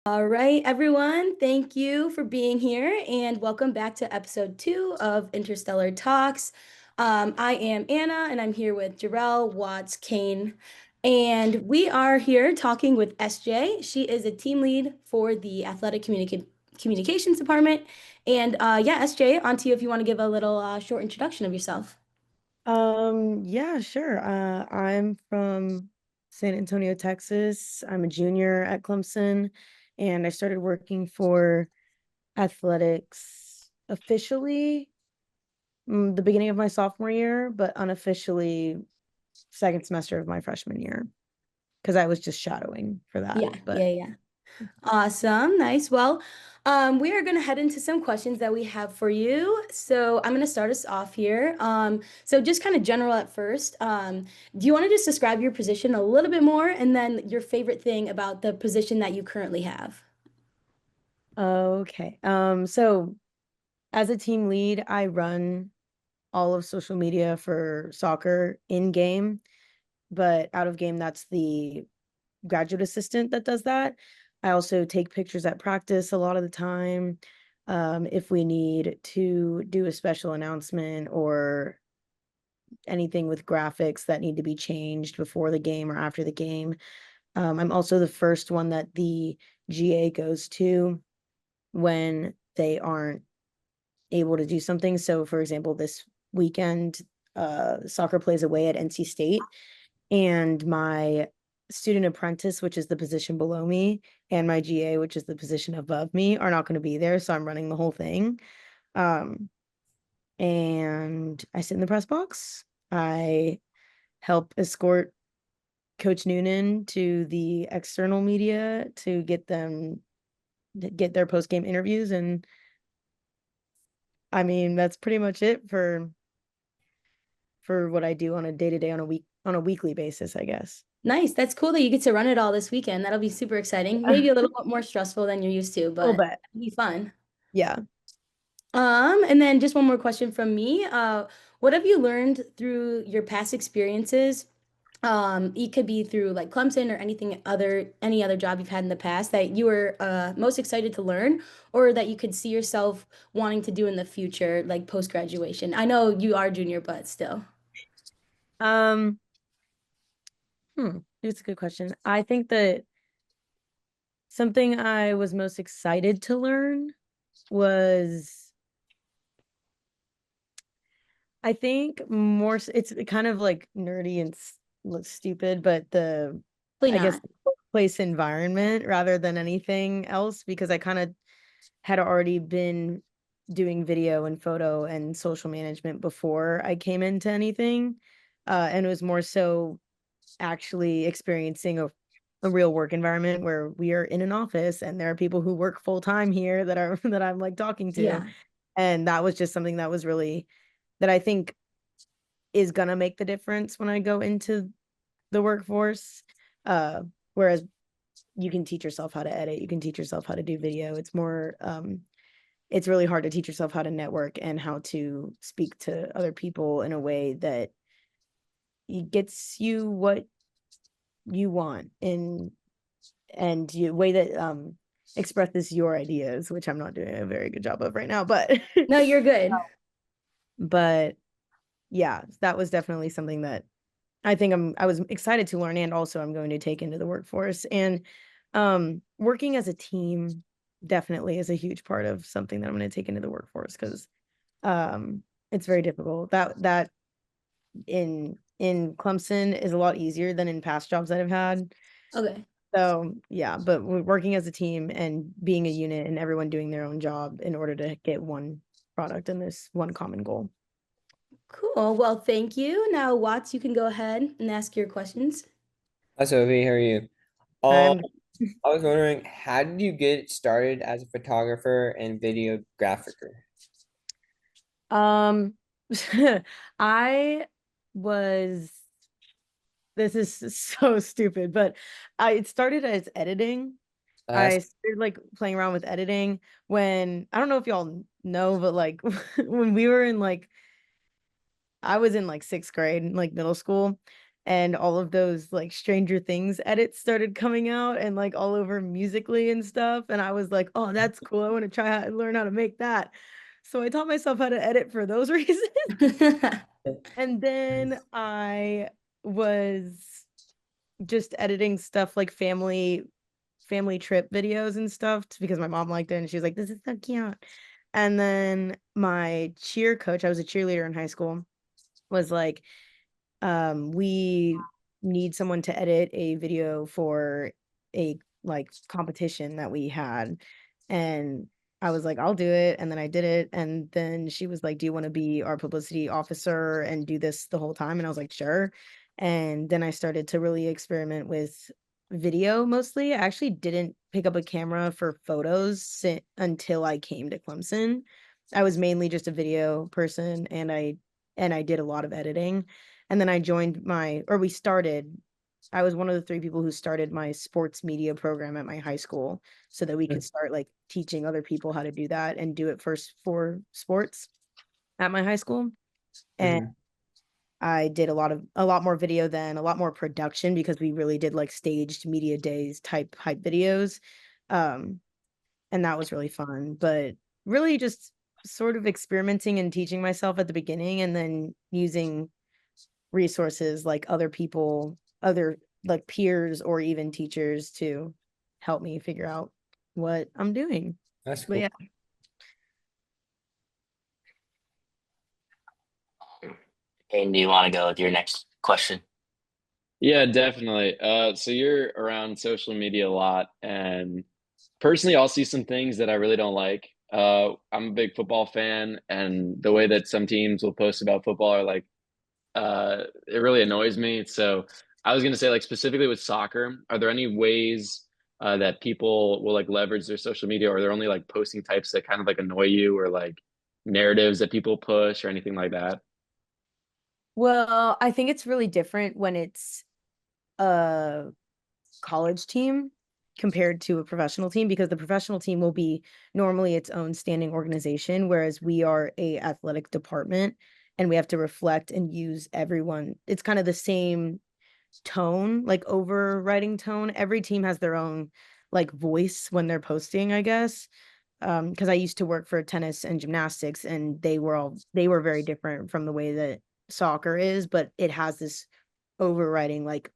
All right, everyone, thank you for being here and welcome back to episode 2 of Interstellar Talks. I am Anna and I'm here with Girell, Watts, Kane, and we are here talking with SJ. She is a team lead for the Communications Department. And yeah, SJ, on to you if you want to give a little short introduction of yourself. Yeah, sure. I'm from San Antonio, Texas. I'm a junior at Clemson, and I started working for athletics officially the beginning of my sophomore year, but unofficially second semester of my freshman year because I was just shadowing for that. Yeah, But yeah. Awesome. Nice. Well, we are going to head into some questions that we have for you. So I'm going to start us off here. So just kind of general at first. Do you want to just describe your position a little bit more and then your favorite thing about the position that you currently have? okay. So as a team lead, I run all of social media for soccer in game, but out of game, that's the graduate assistant that does that. I also take pictures at practice a lot of the time. If we need to do a special announcement or anything with graphics that need to be changed before the game or after the game. I'm also the first one that the GA goes to when they aren't able to do something. So, for example, this weekend, soccer plays away at NC State, and my student apprentice, which is the position below me, and my GA, which is the position above me, are not going to be there. So I'm running the whole thing. Um, and I sit in the press box. I help escort Coach Noonan to the external media to get them to get their post game interviews. And I mean, that's pretty much it for what I do on a day to day on a weekly basis, I guess. Nice. That's cool that you get to run it all this weekend. That'll be super exciting. Maybe a little bit more stressful than you're used to, A little but bit. it'll be fun. Yeah. And then just one more question from me. What have you learned through your past experiences? It could be through like Clemson or any other job you've had in the past that you were most excited to learn or that you could see yourself wanting to do in the future, like post graduation. I know you are junior, but still. Um, it's a good question. I think that something I was most excited to learn was, I think it's kind of like nerdy and looks stupid, but Probably I guess not. the workplace environment rather than anything else, because I kind of had already been doing video and photo and social management before I came into anything. And it was more so actually experiencing a real work environment where we are in an office and there are people who work full time here that are that I'm like talking to. Yeah. And that was just something that was really that I think is gonna make the difference when I go into the workforce. Uh, Whereas you can teach yourself how to edit, you can teach yourself how to do video. It's more it's really hard to teach yourself how to network and how to speak to other people in a way that gets you what you want and you way that expresses your ideas, which I'm not doing a very good job of right now, but No, you're good. but yeah, that was definitely something that I was excited to learn, and also I'm going to take into the workforce. And working as a team definitely is a huge part of something that I'm going to take into the workforce because it's very difficult. That in Clemson is a lot easier than in past jobs that I've had. Okay. So yeah, but working as a team and being a unit and everyone doing their own job in order to get one product and this one common goal. Cool. Well, thank you. Now, Watts, you can go ahead and ask your questions. Hi Sophie, how are you? Um, I'm I was wondering, how did you get started as a photographer and videographer? um I was this is so stupid, but I it started as editing. Uh, I started like playing around with editing when I don't know if y'all know, but like when we were in like I was in like sixth grade, like middle school. and all of those like Stranger Things edits started coming out and like all over Musically and stuff. And I was like, oh, that's cool. I want to try and learn how to make that. So I taught myself how to edit for those reasons. And then I was just editing stuff like family trip videos and stuff because my mom liked it and she was like, this is so cute. And then my cheer coach, I was a cheerleader in high school, was like, we need someone to edit a video for a like competition that we had. And I was like, I'll do it. And then I did it. And then she was like, do you want to be our publicity officer and do this the whole time? And I was like, sure. And then I started to really experiment with video mostly. I actually didn't pick up a camera for photos until I came to Clemson. I was mainly just a video person and I did a lot of editing. And then I joined we started, I was one of the 3 people who started my sports media program at my high school so that we could start like teaching other people how to do that and do it first for sports at my high school. And Mhm. I did a lot more video then, a lot more production because we really did like staged media days type hype videos. Um, and that was really fun, but really just sort of experimenting and teaching myself at the beginning and then using resources like other people, other like peers or even teachers to help me figure out what I'm doing. That's But cool. yeah. And do you want to go with your next question? Yeah, definitely. So you're around social media a lot, and personally, I'll see some things that I really don't like. I'm a big football fan, and the way that some teams will post about football are like, it really annoys me. So I was gonna say, like specifically with soccer, are there any ways that people will like leverage their social media, or are there only like posting types that kind of like annoy you, or like narratives that people push, or anything like that? Well, I think it's really different when it's a college team compared to a professional team because the professional team will be normally its own standing organization, whereas we are a athletic department and we have to reflect and use everyone. It's kind of the same tone, like overriding tone. Every team has their own like voice when they're posting, I guess. Because I used to work for tennis and gymnastics and they were very different from the way that soccer is, but it has this overriding like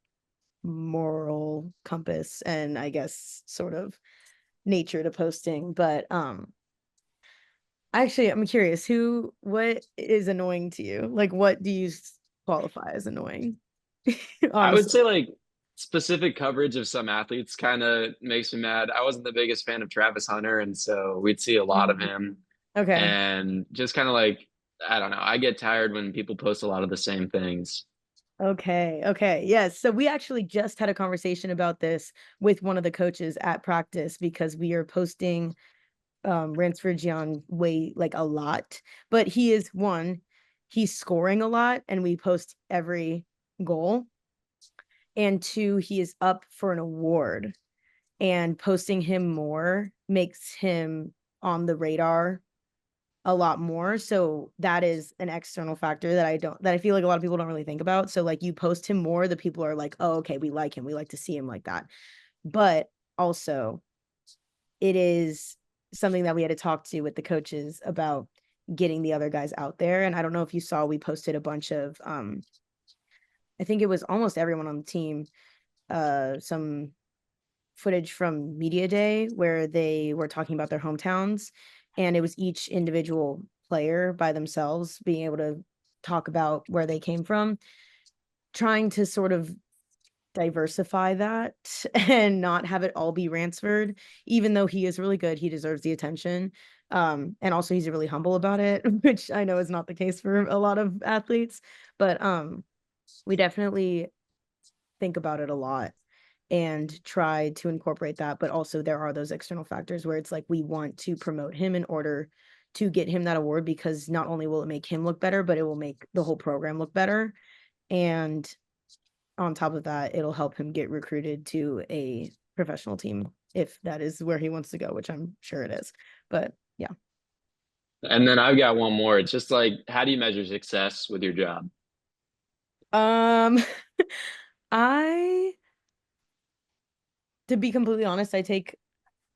moral compass and I guess sort of nature to posting. But actually I'm curious, what is annoying to you? Like what do you qualify as annoying? I would Honestly. say like specific coverage of some athletes kind of makes me mad. I wasn't the biggest fan of Travis Hunter, and so we'd see a lot of Mhm. him, Okay. and just kind of like I don't know. I get tired when people post a lot of the same things. Okay. Okay. Yes. So we actually just had a conversation about this with one of the coaches at practice because we are posting Ransford Gian way like a lot, but he's scoring a lot and we post every goal. And 2, he is up for an award and posting him more makes him on the radar a lot more. So that is an external factor that I feel like a lot of people don't really think about. So like you post him more, the people are like, oh, okay, we like him. We like to see him like that. But also it is something that we had to talk to with the coaches about getting the other guys out there. And I don't know if you saw, we posted a bunch of I think it was almost everyone on the team, some footage from media day where they were talking about their hometowns and it was each individual player by themselves being able to talk about where they came from, trying to sort of diversify that and not have it all be Ransford. Even though he is really good, he deserves the attention. And also he's really humble about it, which I know is not the case for a lot of athletes, but we definitely think about it a lot and try to incorporate that. But also there are those external factors where it's like we want to promote him in order to get him that award because not only will it make him look better, but it will make the whole program look better. And on top of that, it'll help him get recruited to a professional team if that is where he wants to go, which I'm sure it is. But yeah. And then I've got one more. It's just like, how do you measure success with your job? Um, I, to be completely honest, I take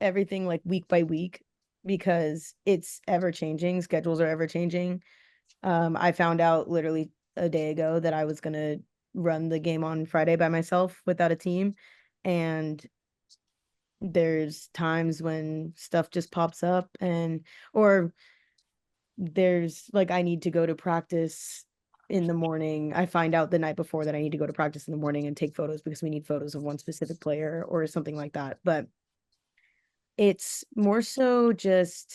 everything like week by week because it's ever changing. Schedules are ever changing. I found out literally a day ago that I was gonna run the game on Friday by myself without a team. And there's times when stuff just pops up or there's like I need to go to practice in the morning. I find out the night before that I need to go to practice in the morning and take photos because we need photos of one specific player or something like that. But it's more so just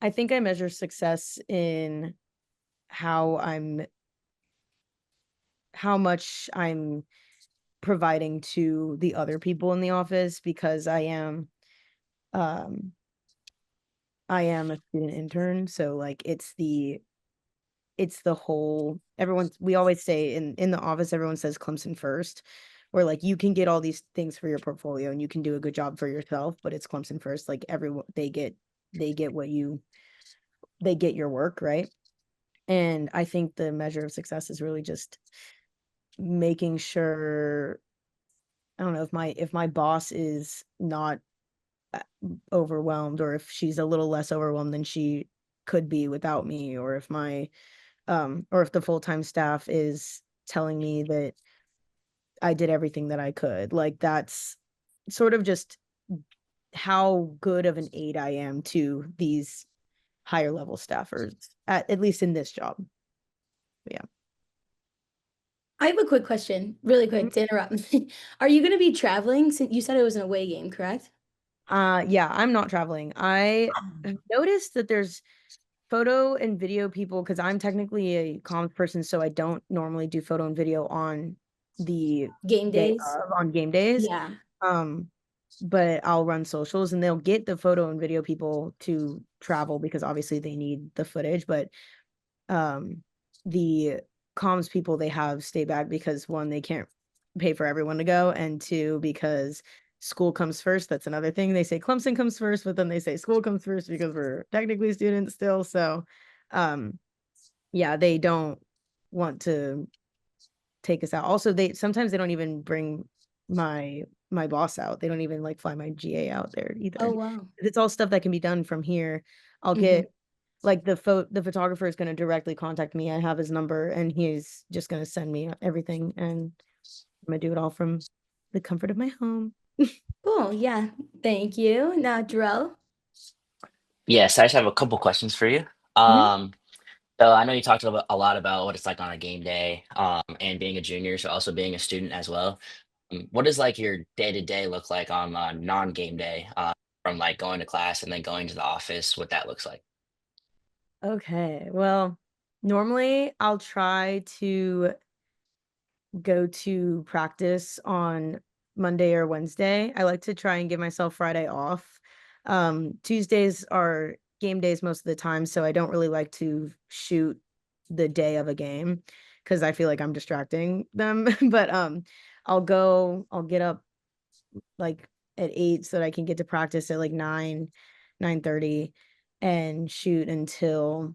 I think I measure success in how I'm how much I'm providing to the other people in the office because um I am a student intern, so like it's the whole everyone we always say in the office everyone says Clemson first, where like you can get all these things for your portfolio and you can do a good job for yourself, but it's Clemson first. Like everyone they get what you they get your work, right? And I think the measure of success is really just making sure I don't know if my boss is not uh, overwhelmed or if she's a little less overwhelmed than she could be without me or if the full-time staff is telling me that I did everything that I could. Like that's sort of just how good of an aide I am to these higher level staffers at least in this job. Yeah. I have a quick question, really Mhm. quick to interrupt. Are you going to be traveling? Since you said it was an away game, correct? Yeah, I'm not traveling. I have noticed that there's photo and video people because I'm technically a comms person, so I don't normally do photo and video on the Game day days? of on game days. Yeah. Um, but I'll run socials and they'll get the photo and video people to travel because obviously they need the footage, but um the comms people they have stay back because one, they can't pay for everyone to go, and two, because school comes first. That's another thing. They say Clemson comes first, but then they say school comes first because we're technically students still. So um yeah, they don't want to take us out. Also, they sometimes they don't even bring my boss out. They don't even like fly my GA out there Oh, either. wow. It's all stuff that can be done from here. I'll Mhm. get like the photographer is going to directly contact me. I have his number and he's just going to send me everything and I'm going to do it all from the comfort of my home. Cool. Yeah. Thank you. Now, Jarell. Yes, I just have a couple questions for you. Mhm. Um, so I know you talked a lot about what it's like on a game day, and being a junior, so also being a student as well. What does like your day to day look like on a non-game day, from like going to class and then going to the office? What that looks like? Okay. Well, normally I'll try to go to practice on Monday or Wednesday. I like to try and give myself Friday off. Tuesdays are game days most of the time, so I don't really like to shoot the day of a game because I feel like I'm distracting them. But I'll get up like at 8 so that I can get to practice at like 9:30 and shoot until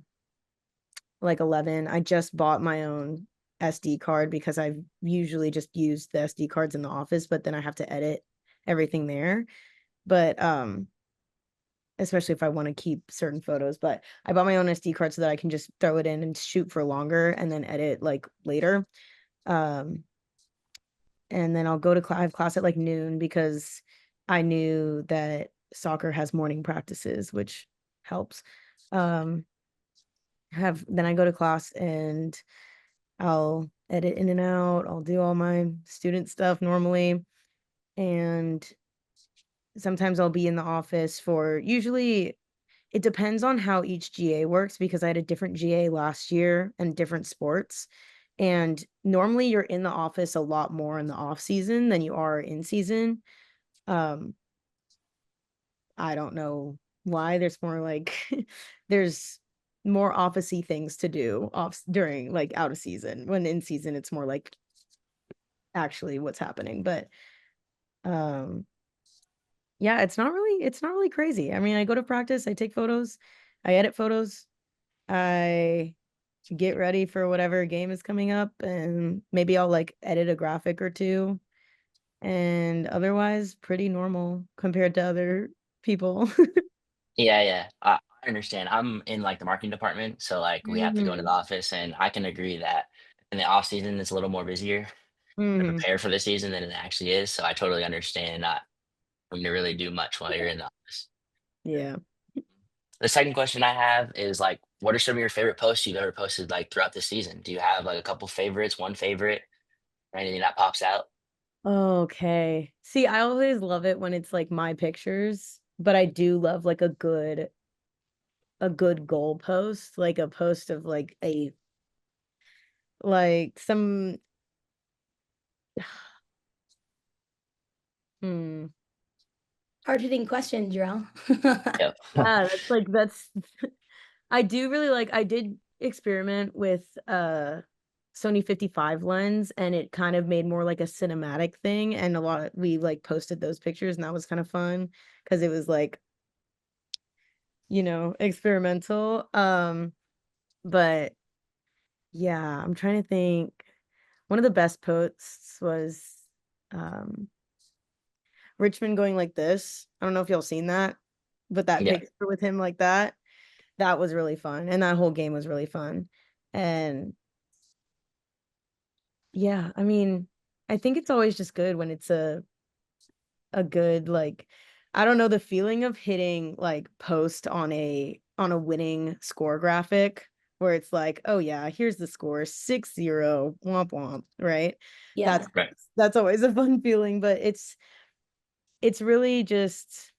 like 11. I just bought my own SD card because I've usually just used the SD cards in the office, but then I have to edit everything there. But especially if I want to keep certain photos, but I bought my own SD card so that I can just throw it in and shoot for longer and then edit like later. Um and then I'll go to I have class at like noon because I knew that soccer has morning practices, which helps. Um have then I go to class and I'll edit in and out. I'll do all my student stuff normally. And sometimes I'll be in the office for usually it depends on how each GA works because I had a different GA last year and different sports. And normally you're in the office a lot more in the off season than you are in season. Um, I don't know why. There's more like there's more officey things to do off during like out of season. When in season, it's more like actually what's happening. But um yeah, it's not really crazy. I mean, I go to practice, I take photos, I edit photos, I get ready for whatever game is coming up, and maybe I'll like edit a graphic or two. And otherwise, pretty normal compared to other people. Yeah. I understand. I'm in like the marketing department, so like we have to go into the Mm. office, and I can agree that in the off season it's a little more busier to Mhm. prepare for the season than it actually is. So I totally understand not having to really do much while you're in the office. Yeah. The second question I have is like, what are some of your favorite posts you've ever posted like throughout the season? Do you have like a couple favorites, one favorite, or anything that pops out? Okay. See, I always love it when it's like my pictures, but I do love like a good goal post, like a post of like a like some hmm. Hard hitting question, Jarrell. Yep. Yeah, that's I do really like I did experiment with Sony 55 lens, and it kind of made more like a cinematic thing, and we like posted those pictures, and that was kind of fun because it was like, experimental. But yeah, I'm trying to think. One of the best posts was um Richmond going like this. I don't know if y'all seen that, but that Yeah. picture with him like that was really fun. And that whole game was really fun. And yeah, I mean, I think it's always just good when it's a good like I don't know the feeling of hitting like post on a winning score graphic where it's like, oh yeah, here's the score 6-0, womp womp, right? Yeah. That's Right. that's always a fun feeling, but it's really just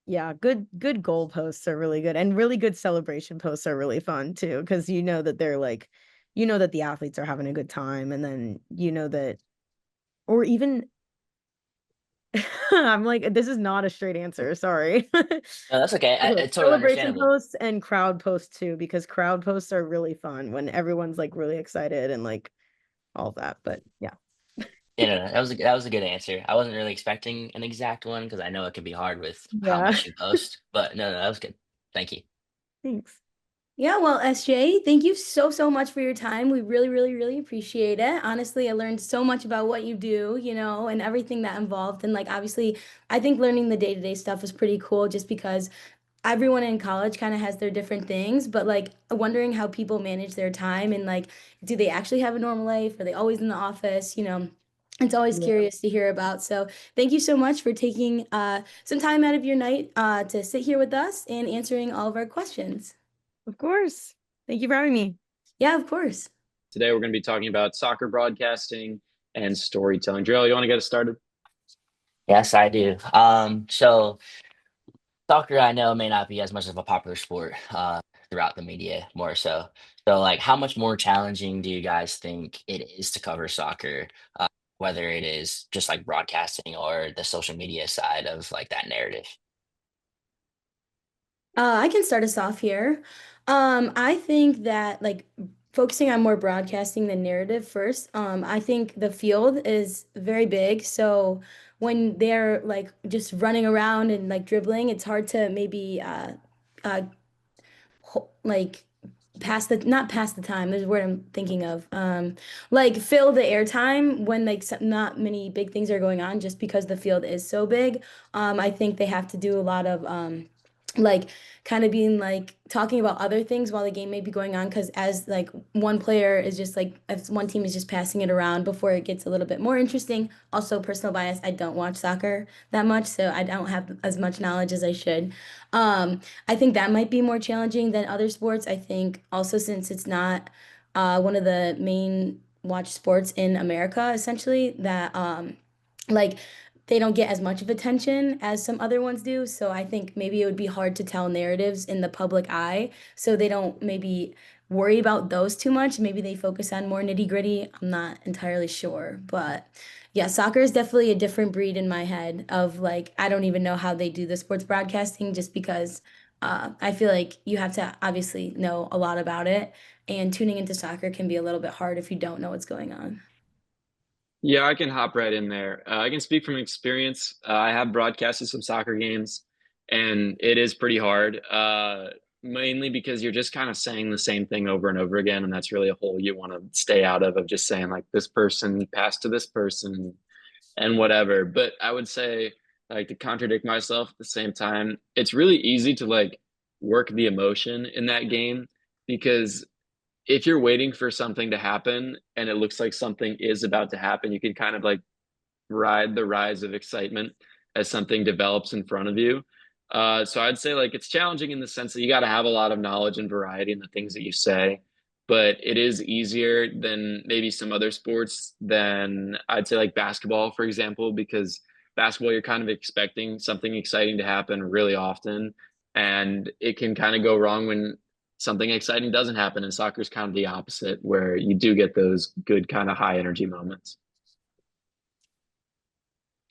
yeah, good goal posts are really good, and really good celebration posts are really fun too, because that they're like that the athletes are having a good time, and then that or even I'm like, this is not a straight answer, sorry. No, that's okay. Okay, It's totally celebration understandable. posts and crowd posts too, because crowd posts are really fun when everyone's like really excited and like all that. But yeah. Yeah, no, that was a good answer. I wasn't really expecting an exact one because I know it can be hard with how Yeah. much you post, but no, that was good. Thank you. Thanks. Yeah, well, SJ, thank you so much for your time. We really appreciate it. Honestly, I learned so much about what you do, and everything that involved. And like, obviously, I think learning the day-to-day stuff is pretty cool just because everyone in college kind of has their different things, but like wondering how people manage their time and like, do they actually have a normal life? Are they always in the office? It's always Yeah, curious to hear about. So thank you so much for taking some time out of your night to sit here with us and answering all of our questions. of course. Thank you for having me. Yeah, of course. Today we're going to be talking about soccer broadcasting and storytelling. Girell, you want to get us started? Yes, I do. So soccer, I know may not be as much of a popular sport throughout the media, more so. So, like, how much more challenging do you guys think it is to cover soccer, whether it is just like broadcasting or the social media side of like that narrative? I can start us off here. I think that like focusing on more broadcasting than narrative first. I think the field is very big, so when they're like just running around and like dribbling, it's hard to maybe uh, like not pass the time. There's a word I'm thinking of. Like fill the airtime when like not many big things are going on, just because the field is so big. I think they have to do a lot of like kind of being like talking about other things while the game may be going on, because as like one player is just like if one team is just passing it around before it gets a little bit more interesting. Also, personal bias, I don't watch soccer that much, so I don't have as much knowledge as I should. I think that might be more challenging than other sports. I think also since it's not one of the main watch sports in America, essentially, that like they don't get as much of attention as some other ones do. So I think maybe it would be hard to tell narratives in the public eye. So they don't maybe worry about those too much. Maybe they focus on more nitty-gritty. I'm not entirely sure, but yeah, soccer is definitely a different breed in my head of like, I don't even know how they do the sports broadcasting just because I feel like you have to obviously know a lot about it. And tuning into soccer can be a little bit hard if you don't know what's going on. Yeah, I can hop right in there. I can speak from experience. I have broadcasted some soccer games, and it is pretty hard. mainly because you're just kind of saying the same thing over and over again, and that's really a hole you want to stay out of just saying like this person passed to this person and whatever. But I would say, like, to contradict myself at the same time, it's really easy to like work the emotion in that game, because if you're waiting for something to happen and it looks like something is about to happen, you can kind of like ride the rise of excitement as something develops in front of you. So I'd say like it's challenging in the sense that you got to have a lot of knowledge and variety in the things that you say, but it is easier than maybe some other sports, than I'd say like basketball, for example, because basketball, you're kind of expecting something exciting to happen really often. And it can kind of go wrong when something exciting doesn't happen. And soccer is kind of the opposite, where you do get those good kind of high energy moments.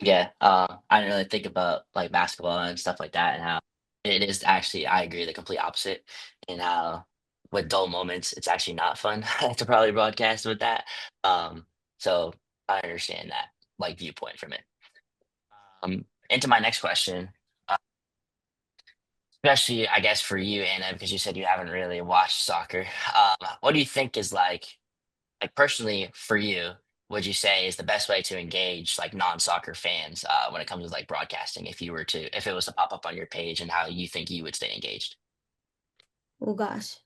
Yeah, I didn't really think about like basketball and stuff like that, and how it is actually, I agree, the complete opposite, and how with dull moments, it's actually not fun to probably broadcast with that. So I understand that like viewpoint from it. Into my next question, uh, especially I guess for you, Anna, because you said you haven't really watched soccer. What do you think is like personally for you, would you say is the best way to engage like non-soccer fans when it comes to like broadcasting, if you were to, if it was to pop up on your page, and how you think you would stay engaged? Oh gosh.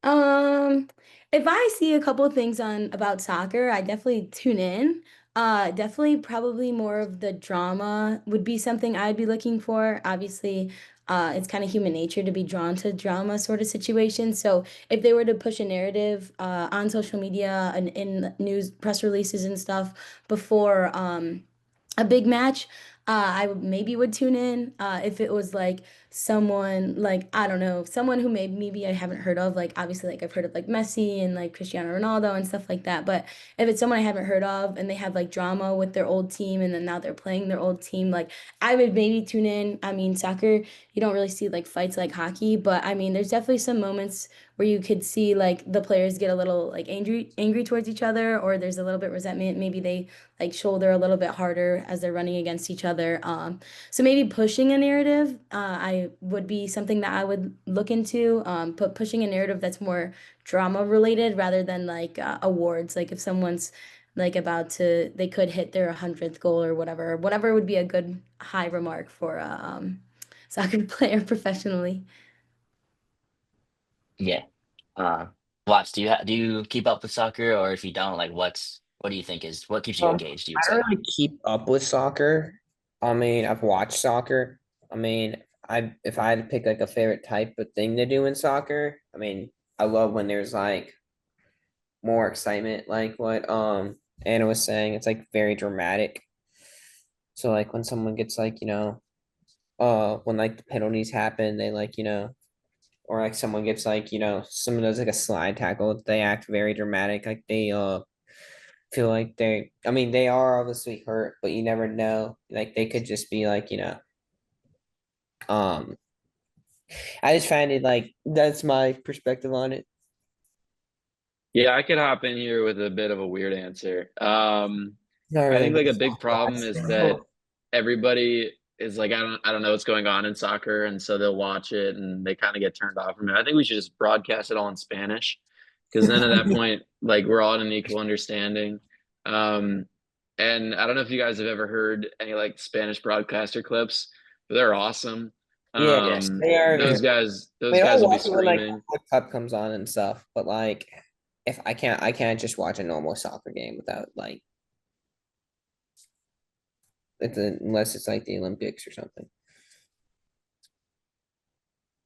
Um, if I see a couple of things on about soccer, I definitely tune in. Definitely probably more of the drama would be something I'd be looking for. Obviously, it's kind of human nature to be drawn to drama sort of situations. So if they were to push a narrative on social media and in news press releases and stuff before a big match, I maybe would tune in if it was like someone like I don't know, someone who maybe I haven't heard of. Like obviously, like I've heard of like Messi and like Cristiano Ronaldo and stuff like that. But if it's someone I haven't heard of and they have like drama with their old team and then now they're playing their old team, like I would maybe tune in. I mean, soccer, you don't really see like fights like hockey, but I mean, there's definitely some moments where you could see like the players get a little like angry towards each other, or there's a little bit resentment. Maybe they like shoulder a little bit harder as they're running against each other. So maybe pushing a narrative, I would be something that I would look into. But pushing a narrative that's more drama related rather than like awards. Like if someone's like about to, they could hit their 100th goal or whatever. Whatever would be a good high remark for a soccer player professionally. Yeah. Uh, Watts, do you keep up with soccer, or if you don't, like what do you think is what keeps you engaged, you would I say? don't really keep up with soccer. I mean, I've watched soccer. I mean, I if I had to pick like a favorite type of thing to do in soccer, I mean, I love when there's like more excitement, like what Anna was saying. It's like very dramatic. So like when someone gets like, when like the penalties happen, they like, or like someone gets like, someone does like a slide tackle, they act very dramatic. Like they feel like I mean, they are obviously hurt, but you never know. Like they could just be like, um I just find it like that's my perspective on it. Yeah, I could hop in here with a bit of a weird answer. Not I really a think like big a big soccer problem watch. is that everybody is like, I don't know what's going on in soccer, and so they'll watch it and they kind of get turned off from it. I think we should just broadcast it all in Spanish, because then at that point, like we're all in an equal understanding. Um, and I don't know if you guys have ever heard any like Spanish broadcaster clips, but they're awesome. Yeah, Yes. they are Those very. guys, I those mean, I'll guys will be watch it when like screaming. the Cup comes on and stuff, but like if I can't just watch a normal soccer game without like unless it's like the Olympics or something.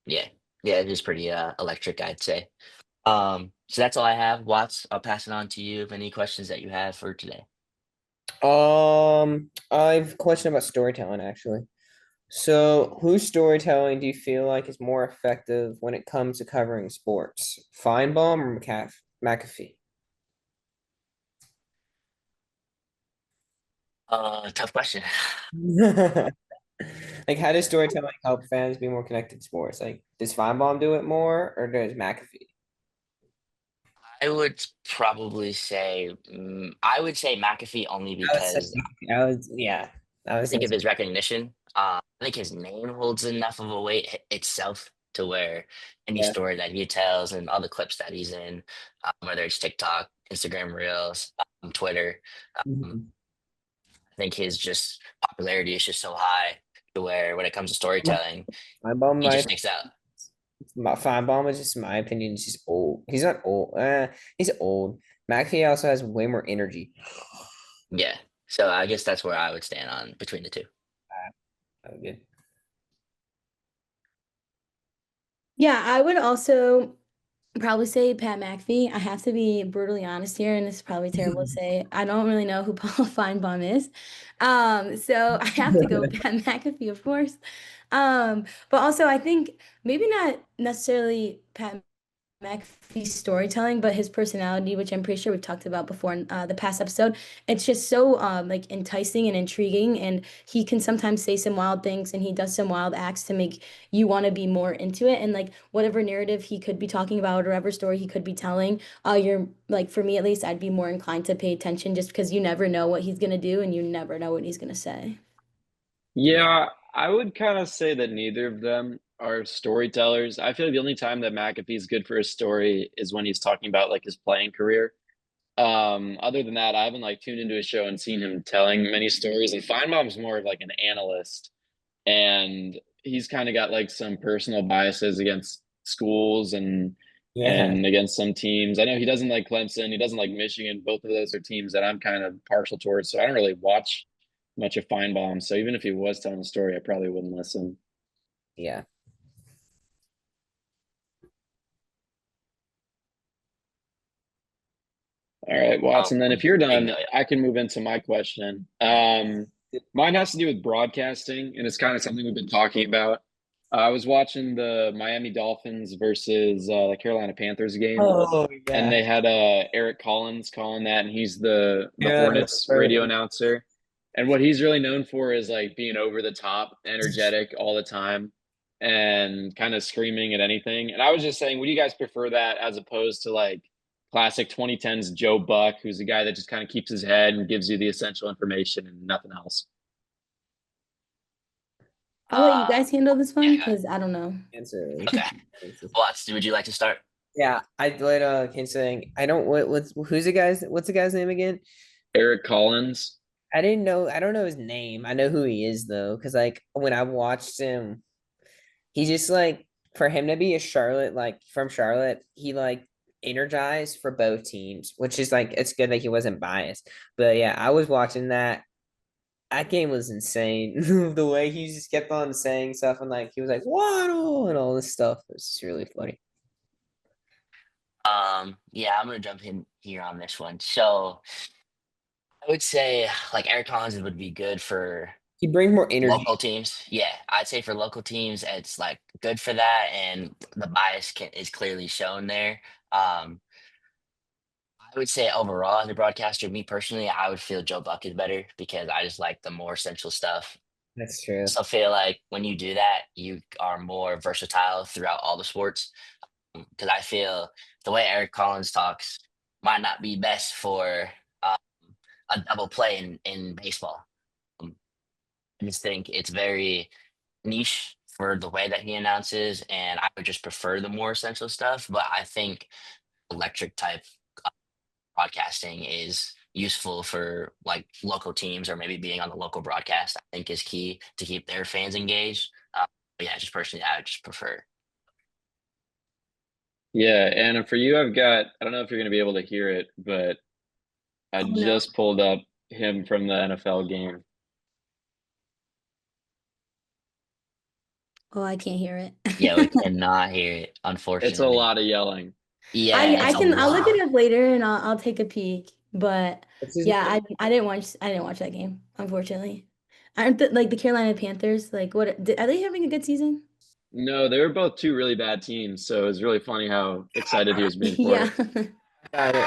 Yeah. Yeah, it is pretty electric, I'd say. So that's all I have. Watts, I'll pass it on to you if any questions that you have for today. I've a question about storytelling actually. So, whose storytelling do you feel like is more effective when it comes to covering sports? Feinbaum or McAfee? Tough question. Like, how does storytelling help fans be more connected to sports? Like, does Feinbaum do it more or does McAfee? I would probably say I would say McAfee, only I would say, because yeah, I I would say, think of his recognition. I think his name holds enough of a weight itself. to where any Yeah. story that he tells and all the clips that he's in, whether it's TikTok, Instagram Reels, Twitter, um, Mhm. I think his just popularity is just so high to where when it comes to storytelling, Feinbaum, he just sticks out. Feinbaum is just, in my opinion, he's just old. He's not old. He's old. McAfee also has way more energy. Yeah. So I guess that's where I would stand on between the two. Oh, good. Yeah, I would also probably say Pat McAfee. I have to be brutally honest here, and it's probably terrible to say. I don't really know who Paul Feinbaum is. So I have to go Pat McAfee, of course. But also I think maybe not necessarily Pat McAfee's storytelling, but his personality, which I'm pretty sure we've talked about before in the past episode. It's just so like enticing and intriguing, and he can sometimes say some wild things, and he does some wild acts to make you want to be more into it. And like whatever narrative he could be talking about, or whatever story he could be telling, you're like for me at least, I'd be more inclined to pay attention just because you never know what he's gonna do, and you never know what he's gonna say. Yeah, I would kind of say that neither of them are storytellers. I feel like the only time that McAfee's good for a story is when he's talking about like his playing career. Other than that, I haven't like tuned into a show and seen him telling many stories. And Feinbaum's more of like an analyst, and he's kind of got like some personal biases against schools Yeah. and against some teams. I know he doesn't like Clemson, he doesn't like Michigan. Both of those are teams that I'm kind of partial towards. So I don't really watch much of Feinbaum. So even if he was telling a story, I probably wouldn't listen. Yeah. All right, Watson. Then if you're You can done, go. Yeah. I can move into my question. Mine has to do with broadcasting, and it's kind of something we've been talking about. I was watching the Miami Dolphins versus the Carolina Panthers game, Oh and yeah. they had Eric Collins calling that, and he's the Yeah, that's Hornets radio perfect. announcer. And what he's really known for is like being over the top, energetic all the time, and kind of screaming at anything. And I was just saying, would you guys prefer that as opposed to like classic 2010s Joe Buck, who's a guy that just kind of keeps his head and gives you the essential information and nothing else? I'll let you Uh, guys handle this one yeah. because I don't know. Answer. Okay. Watts, would you like to start? Yeah, I let Ken saying I don't what's the guy's name again? Eric Collins. I didn't know I don't know his name. I know who he is though, because like when I watched him, he just like for him to be a Charlotte, like from Charlotte, he like energized for both teams, which is like it's good that he wasn't biased. But yeah, I was watching that. That game was insane. The way he just kept on saying stuff and like he was like waddle and all this stuff. It was just really funny. Yeah, I'm gonna jump in here on this one. So I would say like Eric Collins would be good for He brings more energy. local teams. Yeah, I'd say for local teams, it's like good for that, and the is clearly shown there. Um, I would say overall, as a broadcaster, me personally, I would feel Joe Buck is better because I just like the more essential stuff. That's true. So I feel like when you do that, you are more versatile throughout all the sports. Because I feel the way Eric Collins talks might not be best for um, a double play in baseball. Um, I just think it's very niche for the way that he announces, and I would just prefer the more essential stuff. But I think electric type broadcasting is useful for like local teams or maybe being on the local broadcast. I think is key to keep their fans engaged. But yeah, just personally, I would just prefer. Yeah, and for you, I've got, I don't know if you're going to be able to hear it, but I Oh no. just pulled up him from the NFL game. Oh, I can't hear it. Yeah, we cannot hear it, It's a unfortunately. lot of yelling. Yeah, I it's a can I'll look lot. it up later and I'll take a peek. But What's his yeah, name? I didn't watch that game, unfortunately. Aren't like the Carolina Panthers like are they having a good season? No, they were both two really bad teams, so it was really funny how excited he was being for Yeah. it. Got it.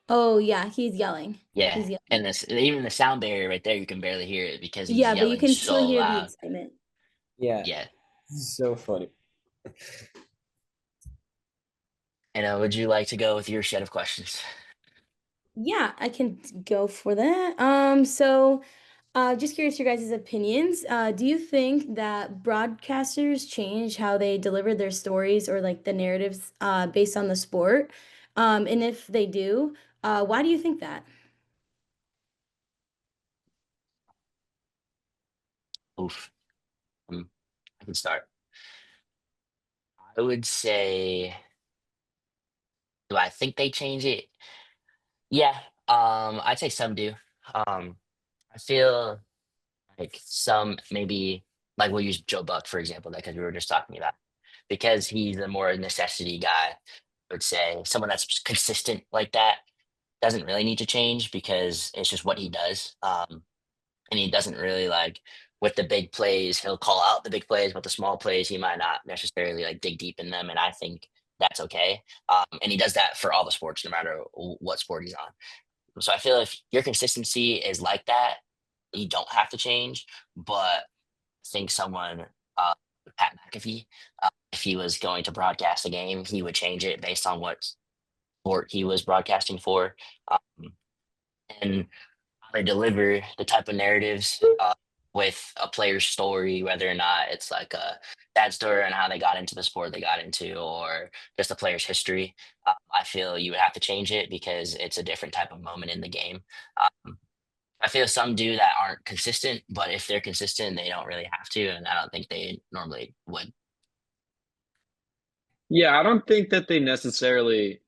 Oh yeah, he's yelling. Yeah, He's yelling. and this even the sound barrier right there, you can barely hear it because he's Yeah, but you yelling can still so hear the loud. excitement. Yeah, Yeah. so funny. And would you like to go with your set of questions? Yeah, I can go for that. So Just curious your guys' opinions. Do you think that broadcasters change how they deliver their stories or like the narratives based on the sport? And if they do, why do you think that? Oof. I can start. I would say, do I think they change it? Yeah. I'd say some do. Um, I feel like some maybe like we'll use Joe Buck for example, because we were just talking about because he's a more necessity guy. I would say someone that's consistent like that doesn't really need to change because it's just what he does. And he doesn't really like with the big plays, he'll call out the big plays, but the small plays, he might not necessarily like dig deep in them. And I think that's okay. And he does that for all the sports, no matter what sport he's on. So I feel if your consistency is like that, you don't have to change. But I think someone, uh, Pat McAfee, if he was going to broadcast a game, he would change it based on what sport he was broadcasting for. Um, and how they deliver the type of narratives with a player's story, whether or not it's like a sad story and how they got into the sport they got into, or just a player's history. I feel you would have to change it because it's a different type of moment in the game. Um, I feel some do that aren't consistent, but if they're consistent, they don't really have to, and I don't think they normally would. Yeah, I don't think that they necessarily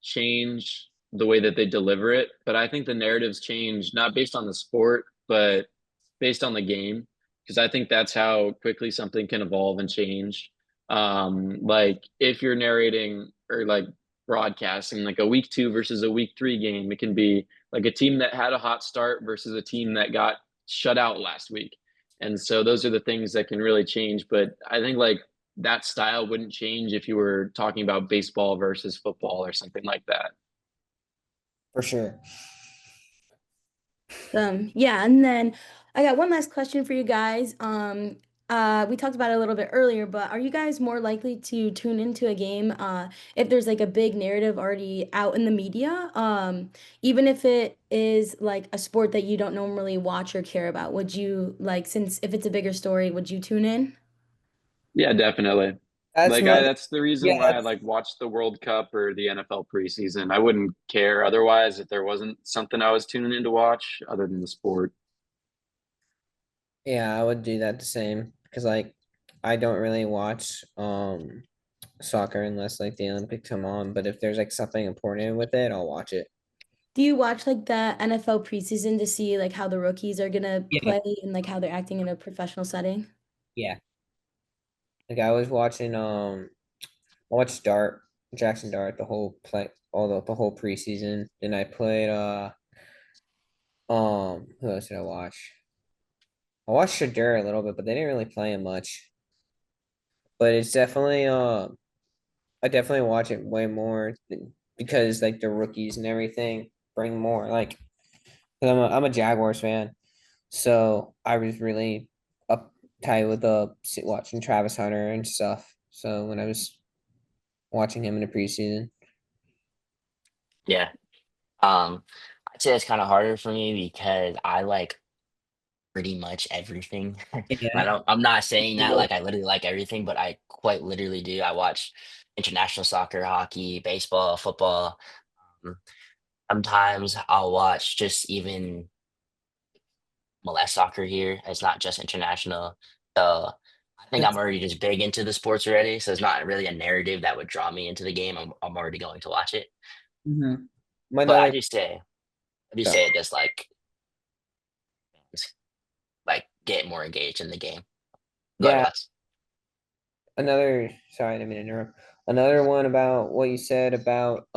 change the way that they deliver it, but I think the narratives change not based on the sport, but based on the game, because I think that's how quickly something can evolve and change. Like if you're narrating or like broadcasting like a week two versus a week three game, it can be like a team that had a hot start versus a team that got shut out last week. And so those are the things that can really change. But I think like that style wouldn't change if you were talking about baseball versus football or something like that. For sure. Yeah, and then I got one last question for you guys. We talked about it a little bit earlier, but are you guys more likely to tune into a game if there's like a big narrative already out in the media? Even if it is like a sport that you don't normally watch or care about, would you like, since if it's a bigger story, would you tune in? Yeah, definitely. That's Like my that's the reason yeah, why I like watched the World Cup or the NFL preseason. I wouldn't care otherwise if there wasn't something I was tuning in to watch other than the sport. yeah, I would do that the same because like I don't really watch soccer unless like the Olympics come on, but if there's like something important with it, I'll watch it. Do you watch like the NFL preseason to see like how the rookies are gonna Yeah. play and like how they're acting in a professional setting? Yeah. Like I was watching I watched Dart, Jackson Dart the whole play all the whole preseason. Then I played who else did I watch? I watched Shadur a little bit, but they didn't really play him much. But it's definitely I definitely watch it way more because like the rookies and everything bring more like 'cause I'm a Jaguars fan, so I was really uptight with watching Travis Hunter and stuff. So when I was watching him in the preseason, Yeah. I'd say it's kind of harder for me because I like pretty much everything. yeah, I'm not saying that like I literally like everything, but I quite literally do. I watch international soccer, hockey, baseball, football. Um, Sometimes I'll watch just even MLS soccer here. It's not just international. So I think I'm that's already just big into the sports already. So it's not really a narrative that would draw me into the game. I'm already going to watch it. mhm. My But another I do sorry. say it just like get more engaged in the game. Go ahead, Yeah, Watts. another sorry, I didn't mean to interrupt. Another one about what you said about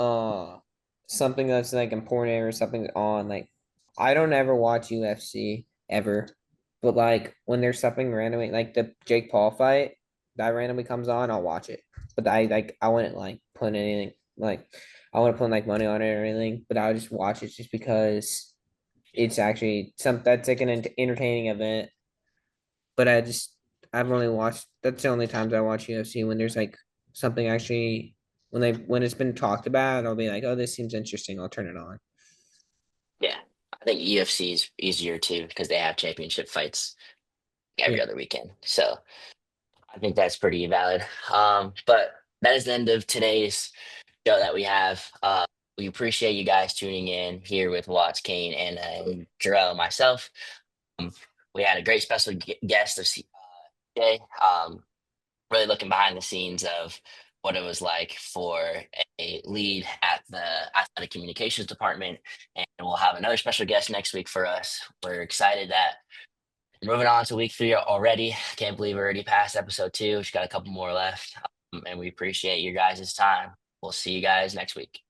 something that's like important or something on like I don't ever watch UFC ever. But like when there's something randomly like the Jake Paul fight that randomly comes on, I'll watch it. But I wouldn't like put anything like I wouldn't put like money on it or anything, but I would just watch it just because it's actually some that's like an entertaining event. But I've only watched that's the only times I watch UFC when there's like something actually when it's been talked about, I'll be like, oh, this seems interesting. I'll turn it on. Yeah, think UFC is easier too because they have championship fights every Yeah. other weekend. So I think that's pretty valid. But that is the end of today's show that we have. We appreciate you guys tuning in here with Watts, Kane, and Girell and myself. Um, we had a gregreat special guest of today. Really looking behind the scenes of what it was like for a lead at the athletic communications department. And we'll have another special guest next week for us. We're excited that we're moving on to week 3 already. Can't believe we're already past episode 2. We've got a couple more left. And we appreciate your guys' time. We'll see you guys next week.